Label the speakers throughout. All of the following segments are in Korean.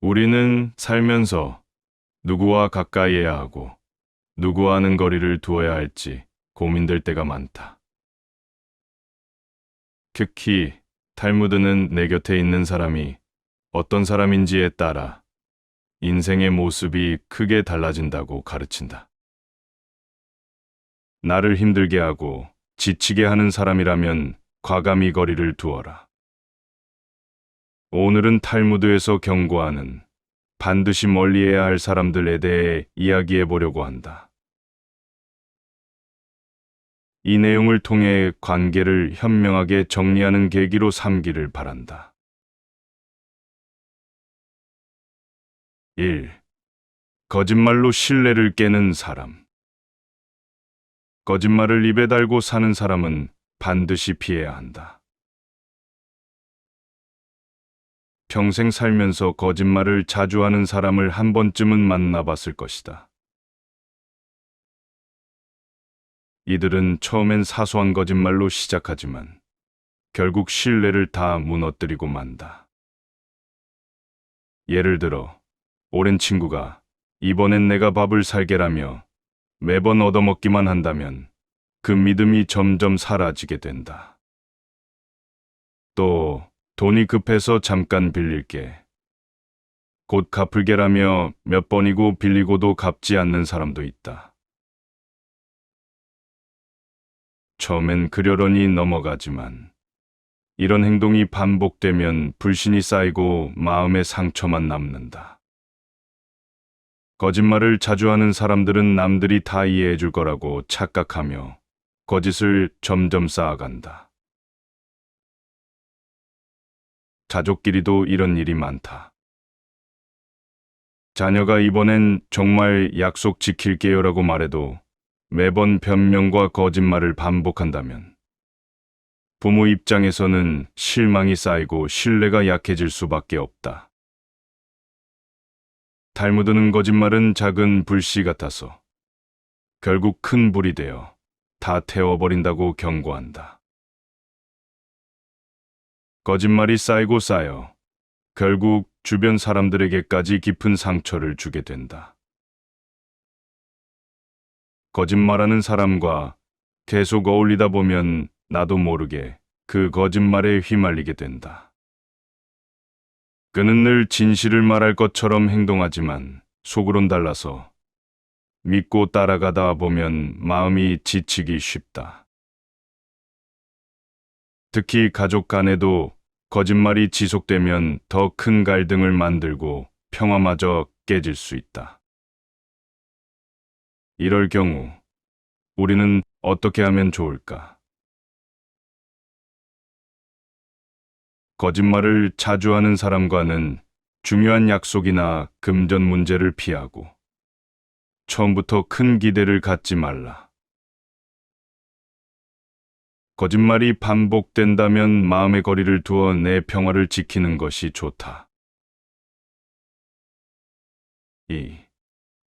Speaker 1: 우리는 살면서 누구와 가까이해야 하고 누구와는 거리를 두어야 할지 고민될 때가 많다. 특히 탈무드는 내 곁에 있는 사람이 어떤 사람인지에 따라 인생의 모습이 크게 달라진다고 가르친다. 나를 힘들게 하고 지치게 하는 사람이라면 과감히 거리를 두어라. 오늘은 탈무드에서 경고하는 반드시 멀리해야 할 사람들에 대해 이야기해 보려고 한다. 이 내용을 통해 관계를 현명하게 정리하는 계기로 삼기를 바란다. 1. 거짓말로 신뢰를 깨는 사람. 거짓말을 입에 달고 사는 사람은 반드시 피해야 한다. 평생 살면서 거짓말을 자주 하는 사람을 한 번쯤은 만나봤을 것이다. 이들은 처음엔 사소한 거짓말로 시작하지만 결국 신뢰를 다 무너뜨리고 만다. 예를 들어, 오랜 친구가 이번엔 내가 밥을 살게라며 매번 얻어먹기만 한다면 그 믿음이 점점 사라지게 된다. 또 돈이 급해서 잠깐 빌릴게. 곧 갚을게라며 몇 번이고 빌리고도 갚지 않는 사람도 있다. 처음엔 그러려니 넘어가지만 이런 행동이 반복되면 불신이 쌓이고 마음의 상처만 남는다. 거짓말을 자주 하는 사람들은 남들이 다 이해해 줄 거라고 착각하며 거짓을 점점 쌓아간다. 가족끼리도 이런 일이 많다. 자녀가 이번엔 정말 약속 지킬게요라고 말해도 매번 변명과 거짓말을 반복한다면 부모 입장에서는 실망이 쌓이고 신뢰가 약해질 수밖에 없다. 탈무드는 거짓말은 작은 불씨 같아서 결국 큰 불이 되어 다 태워버린다고 경고한다. 거짓말이 쌓이고 쌓여 결국 주변 사람들에게까지 깊은 상처를 주게 된다. 거짓말하는 사람과 계속 어울리다 보면 나도 모르게 그 거짓말에 휘말리게 된다. 그는 늘 진실을 말할 것처럼 행동하지만 속으론 달라서 믿고 따라가다 보면 마음이 지치기 쉽다. 특히 가족 간에도 거짓말이 지속되면 더 큰 갈등을 만들고 평화마저 깨질 수 있다. 이럴 경우 우리는 어떻게 하면 좋을까? 거짓말을 자주 하는 사람과는 중요한 약속이나 금전 문제를 피하고 처음부터 큰 기대를 갖지 말라. 거짓말이 반복된다면 마음의 거리를 두어 내 평화를 지키는 것이 좋다. 2.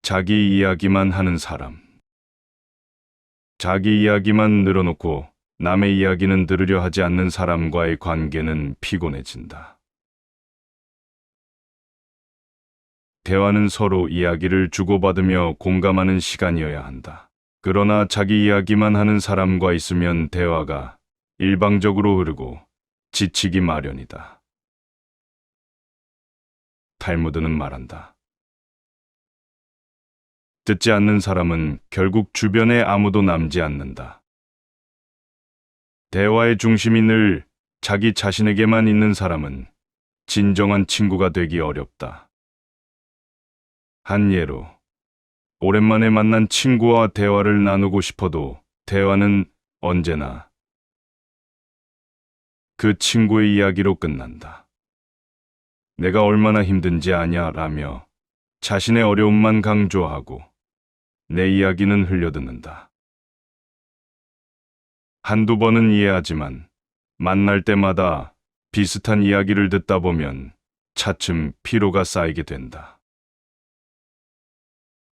Speaker 1: 자기 이야기만 하는 사람. 자기 이야기만 늘어놓고 남의 이야기는 들으려 하지 않는 사람과의 관계는 피곤해진다. 대화는 서로 이야기를 주고받으며 공감하는 시간이어야 한다. 그러나 자기 이야기만 하는 사람과 있으면 대화가 일방적으로 흐르고 지치기 마련이다. 탈무드는 말한다. 듣지 않는 사람은 결국 주변에 아무도 남지 않는다. 대화의 중심이 늘 자기 자신에게만 있는 사람은 진정한 친구가 되기 어렵다. 한 예로, 오랜만에 만난 친구와 대화를 나누고 싶어도 대화는 언제나 그 친구의 이야기로 끝난다. 내가 얼마나 힘든지 아냐 라며 자신의 어려움만 강조하고 내 이야기는 흘려듣는다. 한두 번은 이해하지만 만날 때마다 비슷한 이야기를 듣다 보면 차츰 피로가 쌓이게 된다.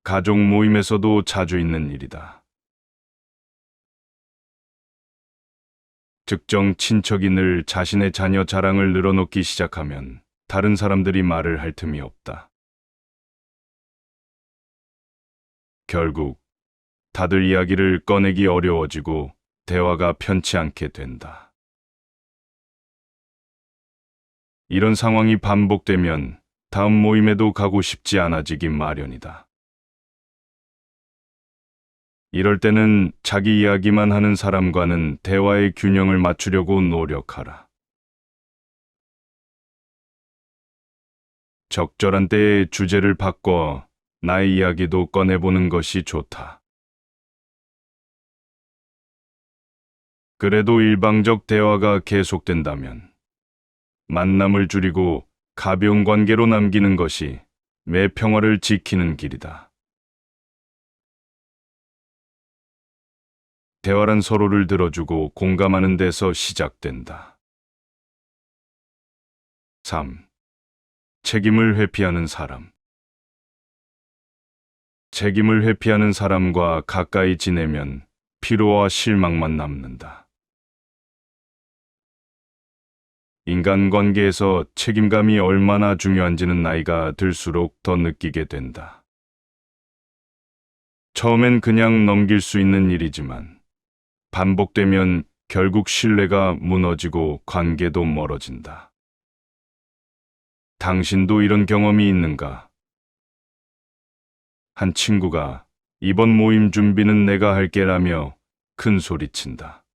Speaker 1: 가족 모임에서도 자주 있는 일이다. 특정 친척이 늘 자신의 자녀 자랑을 늘어놓기 시작하면 다른 사람들이 말을 할 틈이 없다. 결국 다들 이야기를 꺼내기 어려워지고 대화가 편치 않게 된다. 이런 상황이 반복되면 다음 모임에도 가고 싶지 않아지기 마련이다. 이럴 때는 자기 이야기만 하는 사람과는 대화의 균형을 맞추려고 노력하라. 적절한 때에 주제를 바꿔 나의 이야기도 꺼내보는 것이 좋다. 그래도 일방적 대화가 계속된다면 만남을 줄이고 가벼운 관계로 남기는 것이 내 평화를 지키는 길이다. 대화란 서로를 들어주고 공감하는 데서 시작된다. 3. 책임을 회피하는 사람. 책임을 회피하는 사람과 가까이 지내면 피로와 실망만 남는다. 인간관계에서 책임감이 얼마나 중요한지는 나이가 들수록 더 느끼게 된다. 처음엔 그냥 넘길 수 있는 일이지만 반복되면 결국 신뢰가 무너지고 관계도 멀어진다. 당신도 이런 경험이 있는가? 한 친구가 이번 모임 준비는 내가 할게라며 큰 소리친다.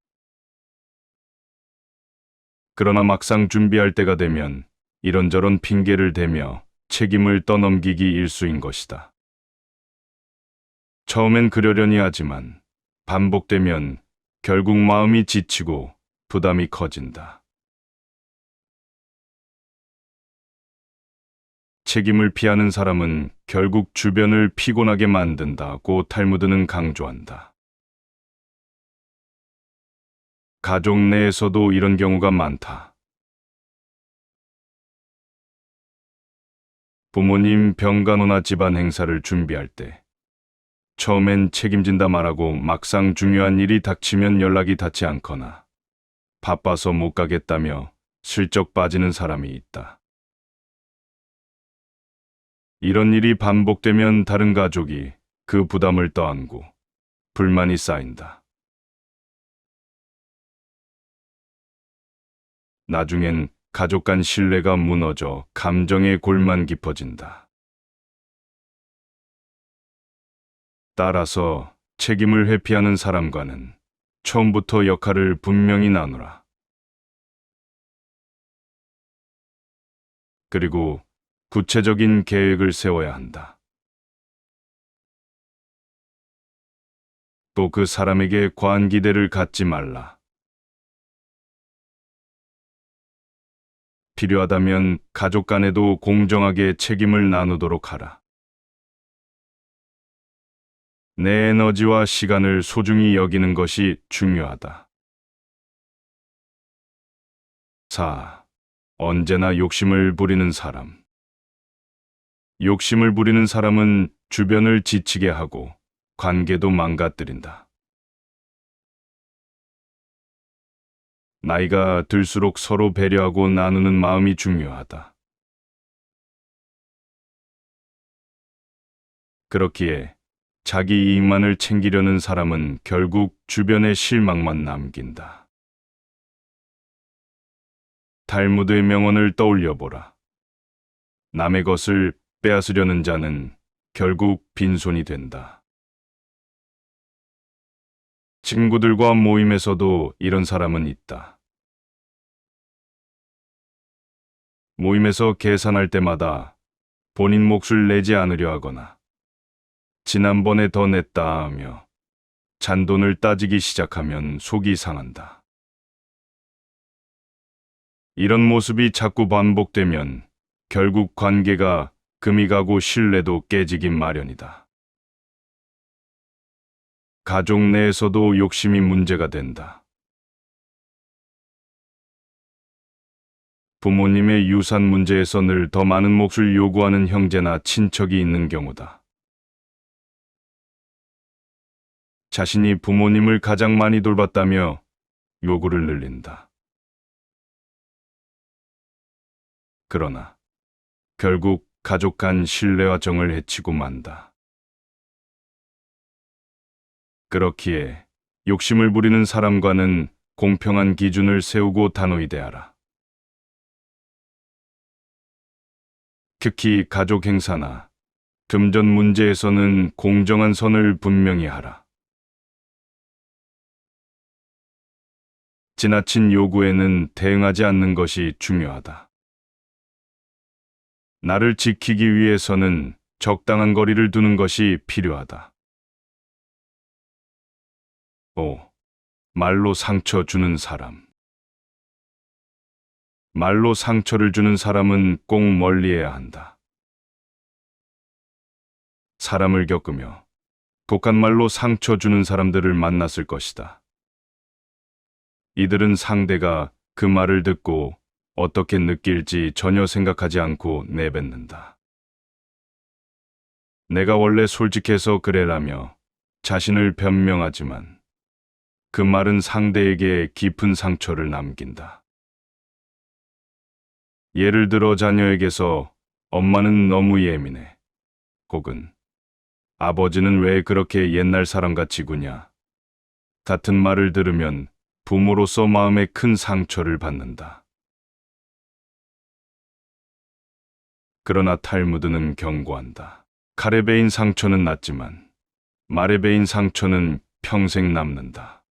Speaker 1: 그러나 막상 준비할 때가 되면 이런저런 핑계를 대며 책임을 떠넘기기 일쑤인 것이다. 처음엔 그러려니 하지만 반복되면 결국 마음이 지치고 부담이 커진다. 책임을 피하는 사람은 결국 주변을 피곤하게 만든다고 탈무드는 강조한다. 가족 내에서도 이런 경우가 많다. 부모님 병간호나 집안 행사를 준비할 때 처음엔 책임진다 말하고 막상 중요한 일이 닥치면 연락이 닿지 않거나 바빠서 못 가겠다며 슬쩍 빠지는 사람이 있다. 이런 일이 반복되면 다른 가족이 그 부담을 떠안고 불만이 쌓인다. 나중엔 가족 간 신뢰가 무너져 감정의 골만 깊어진다. 따라서 책임을 회피하는 사람과는 처음부터 역할을 분명히 나누라. 그리고 구체적인 계획을 세워야 한다. 또 그 사람에게 과한 기대를 갖지 말라. 필요하다면 가족 간에도 공정하게 책임을 나누도록 하라. 내 에너지와 시간을 소중히 여기는 것이 중요하다. 4. 언제나 욕심을 부리는 사람. 욕심을 부리는 사람은 주변을 지치게 하고 관계도 망가뜨린다. 나이가 들수록 서로 배려하고 나누는 마음이 중요하다. 그렇기에 자기 이익만을 챙기려는 사람은 결국 주변에 실망만 남긴다. 탈무드의 명언을 떠올려 보라. 남의 것을 빼앗으려는 자는 결국 빈손이 된다. 친구들과 모임에서도 이런 사람은 있다. 모임에서 계산할 때마다 본인 몫을 내지 않으려 하거나 지난번에 더 냈다 하며 잔돈을 따지기 시작하면 속이 상한다. 이런 모습이 자꾸 반복되면 결국 관계가 금이 가고 신뢰도 깨지기 마련이다. 가족 내에서도 욕심이 문제가 된다. 부모님의 유산 문제에서 늘 더 많은 몫을 요구하는 형제나 친척이 있는 경우다. 자신이 부모님을 가장 많이 돌봤다며 요구를 늘린다. 그러나 결국 가족 간 신뢰와 정을 해치고 만다. 그렇기에 욕심을 부리는 사람과는 공평한 기준을 세우고 단호히 대하라. 특히 가족 행사나 금전 문제에서는 공정한 선을 분명히 하라. 지나친 요구에는 대응하지 않는 것이 중요하다. 나를 지키기 위해서는 적당한 거리를 두는 것이 필요하다. 5. 말로 상처 주는 사람. 말로 상처를 주는 사람은 꼭 멀리해야 한다. 사람을 겪으며 독한 말로 상처 주는 사람들을 만났을 것이다. 이들은 상대가 그 말을 듣고 어떻게 느낄지 전혀 생각하지 않고 내뱉는다. 내가 원래 솔직해서 그래라며 자신을 변명하지만 그 말은 상대에게 깊은 상처를 남긴다. 예를 들어 자녀에게서 엄마는 너무 예민해. 혹은 아버지는 왜 그렇게 옛날 사람같이 구냐. 같은 말을 들으면 부모로서 마음에 큰 상처를 받는다. 그러나 탈무드는 경고한다. 칼에 베인 상처는 낫지만 말에 베인 상처는 평생 남는다.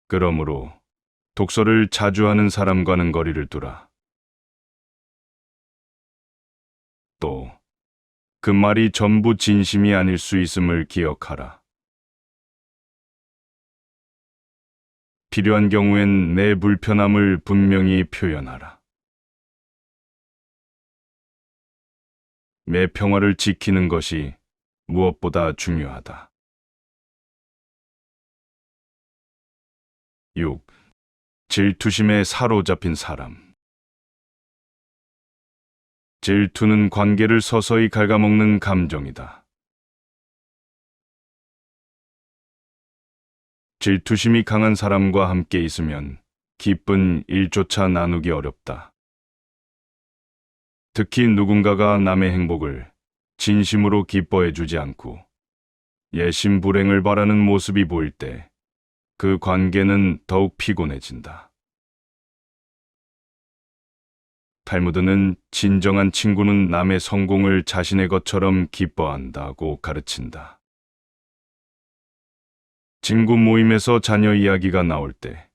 Speaker 1: 그러므로 독서를 자주 하는 사람과는 거리를 두라. 또 그 말이 전부 진심이 아닐 수 있음을 기억하라. 필요한 경우엔 내 불편함을 분명히 표현하라. 내 평화를 지키는 것이 무엇보다 중요하다. 6. 질투심에 사로잡힌 사람. 질투는 관계를 서서히 갉아먹는 감정이다. 질투심이 강한 사람과 함께 있으면 기쁜 일조차 나누기 어렵다. 특히 누군가가 남의 행복을 진심으로 기뻐해 주지 않고 예심 불행을 바라는 모습이 보일 때 그 관계는 더욱 피곤해진다. 탈무드는 진정한 친구는 남의 성공을 자신의 것처럼 기뻐한다고 가르친다. 친구 모임에서 자녀 이야기가 나올 때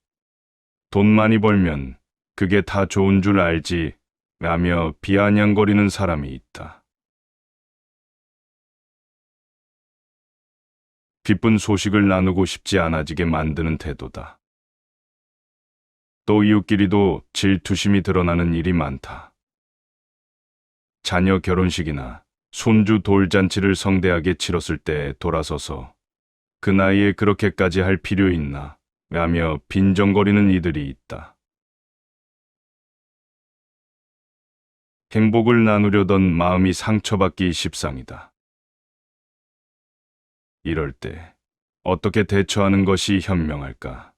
Speaker 1: 돈 많이 벌면 그게 다 좋은 줄 알지 라며 비아냥거리는 사람이 있다. 기쁜 소식을 나누고 싶지 않아지게 만드는 태도다. 또 이웃끼리도 질투심이 드러나는 일이 많다. 자녀 결혼식이나 손주 돌잔치를 성대하게 치렀을 때 돌아서서 그 나이에 그렇게까지 할 필요 있나 라며 빈정거리는 이들이 있다. 행복을 나누려던 마음이 상처받기 십상이다. 이럴 때 어떻게 대처하는 것이 현명할까?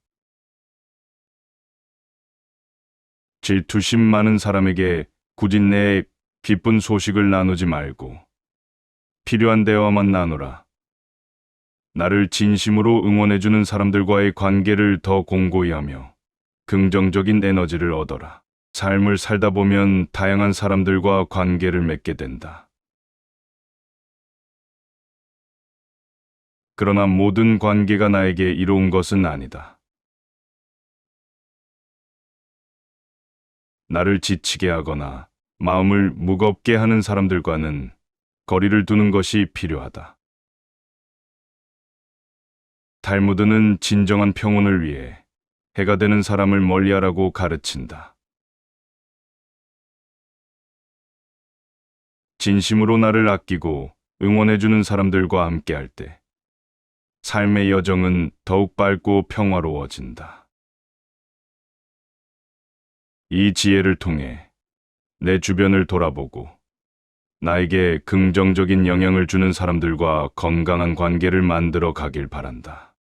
Speaker 1: 질투심 많은 사람에게 굳이 내 기쁜 소식을 나누지 말고 필요한 대화만 나누라. 나를 진심으로 응원해주는 사람들과의 관계를 더 공고히 하며 긍정적인 에너지를 얻어라. 삶을 살다 보면 다양한 사람들과 관계를 맺게 된다. 그러나 모든 관계가 나에게 이로운 것은 아니다. 나를 지치게 하거나 마음을 무겁게 하는 사람들과는 거리를 두는 것이 필요하다. 탈무드는 진정한 평온을 위해 해가 되는 사람을 멀리하라고 가르친다. 진심으로 나를 아끼고 응원해주는 사람들과 함께할 때 삶의 여정은 더욱 밝고 평화로워진다. 이 지혜를 통해 내 주변을 돌아보고 나에게 긍정적인 영향을 주는 사람들과 건강한 관계를 만들어 가길 바란다.